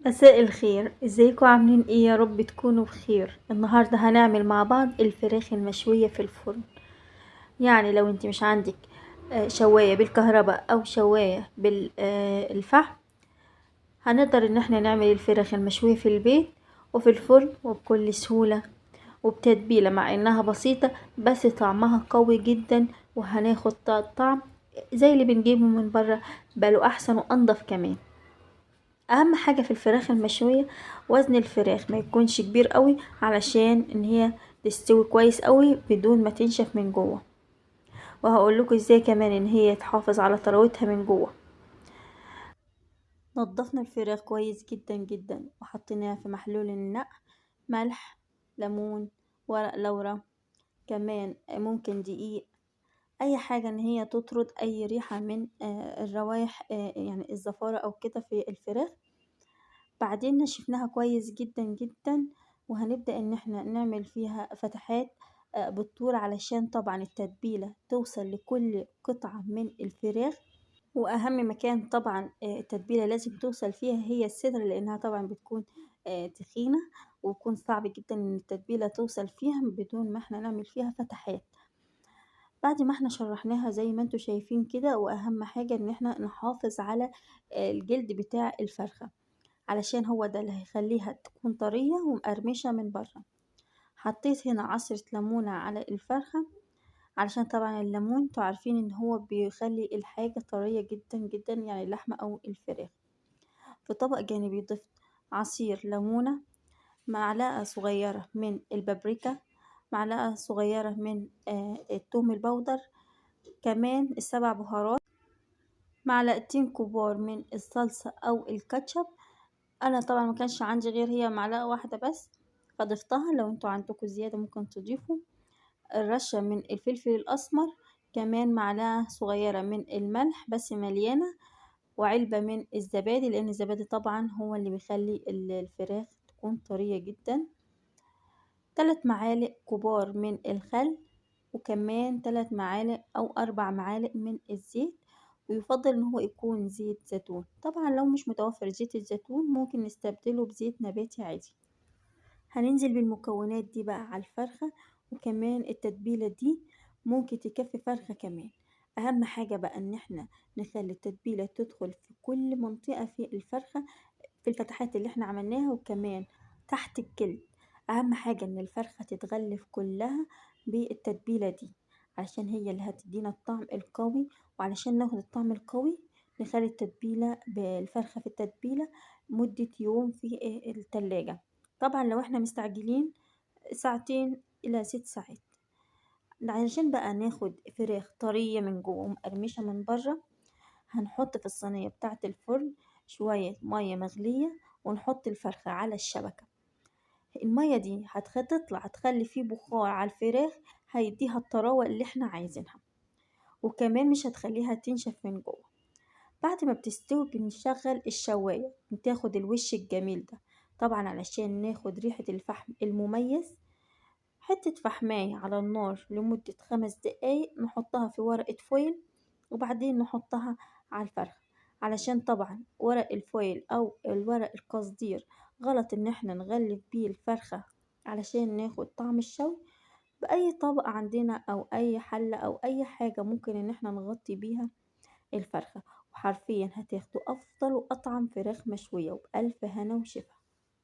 مساء الخير، ازيكم عاملين ايه؟ يا رب تكونوا بخير. النهارده هنعمل مع بعض الفراخ المشوية في الفرن. يعني لو انت مش عندك شواية بالكهرباء او شواية بالفحم، هنقدر ان احنا نعمل الفراخ المشوية في البيت وفي الفرن وبكل سهولة وبتتبيلة، مع انها بسيطة بس طعمها قوي جدا، وهناخد طعم زي اللي بنجيبه من بره، بل احسن وانضف كمان. اهم حاجة في الفراخ المشوية وزن الفراخ ما يكونش كبير قوي، علشان ان هي تستوي كويس قوي بدون ما تنشف من جوه. وهقول لكم ازاي كمان ان هي تحافظ على طراوتها من جوه. نضفنا الفراخ كويس جدا جدا وحطيناها في محلول النقع، ملح، ليمون، ورق لورا، كمان ممكن دقيق، اي حاجة ان هي تطرد اي ريحة من الروايح، يعني الزفارة او كده في الفراخ. بعدين نشفناها كويس جدا جدا، وهنبدأ ان احنا نعمل فيها فتحات بالطول، علشان طبعا التتبيلة توصل لكل قطعة من الفراخ. واهم مكان طبعا التتبيلة لازم توصل فيها هي الصدر، لانها طبعا بتكون تخينة، ويكون صعب جدا ان التتبيلة توصل فيها بدون ما احنا نعمل فيها فتحات. بعد ما احنا شرحناها زي ما انتوا شايفين كده، واهم حاجة ان احنا نحافظ على الجلد بتاع الفرخة، علشان هو ده اللي هيخليها تكون طرية ومقرمشة من بره. حطيت هنا عصرة ليمونة على الفرخة، علشان طبعا الليمون انتوا عارفين ان هو بيخلي الحاجة طرية جدا جدا، يعني اللحمة او الفراخ. في طبق جانبي ضفت عصير ليمونة، معلقة صغيرة من البابريكا، معلقة صغيرة من الثوم البودر، كمان السبع بهارات، معلقتين كبار من الصلصة او الكاتشب. انا طبعا ما كانش عندي غير هي معلقه واحده بس، فضفتها. لو انتوا عندكم زياده ممكن تضيفوا الرشه من الفلفل الاسمر، كمان معلقه صغيره من الملح بس مليانه، وعلبه من الزبادي، لان الزبادي طبعا هو اللي بيخلي الفراخ تكون طريه جدا. 3 معالق كبار من الخل، وكمان 3 معالق او 4 معالق من الزيت، ويفضل ان هو يكون زيت زيتون. طبعا لو مش متوفر زيت الزيتون ممكن نستبدله بزيت نباتي عادي. هننزل بالمكونات دي بقى على الفرخة، وكمان التتبيلة دي ممكن تكفي فرخة كمان. اهم حاجة بقى ان احنا نخلي التتبيلة تدخل في كل منطقة في الفرخة، في الفتحات اللي احنا عملناها، وكمان تحت الجلد. اهم حاجة ان الفرخة تتغلف كلها بالتتبيلة دي، علشان هي اللي هتدينا الطعم القوي. وعلشان ناخد الطعم القوي نخلي التتبيلة بالفرخة في التتبيلة مدة يوم في التلاجة. طبعا لو احنا مستعجلين 2 إلى 6 ساعات. علشان بقى ناخد فراخ طرية من جوه ومقرمشة من بره، هنحط في الصينية بتاعة الفرن شوية مية مغلية، ونحط الفرخة على الشبكة. المية دي هتخلي فيه بخار على الفراخ، هيديها الطراوة اللي احنا عايزينها، وكمان مش هتخليها تنشف من جوه. بعد ما بتستوي بنشغل الشواية، بتاخد الوش الجميل ده، طبعا علشان ناخد ريحة الفحم المميز. حتة فحماية على النار لمدة 5 دقايق، نحطها في ورقة فويل، وبعدين نحطها على الفرخ. علشان طبعا ورق الفويل او الورق القصدير غلط ان احنا نغلف بيه الفرخة علشان ناخد طعم الشوي. بأي طبق عندنا او اي حلة او اي حاجة ممكن ان احنا نغطي بيها الفرخة، وحرفيا هتاخدوا افضل واطعم فراخ مشوية، وبألف هنا وشفا.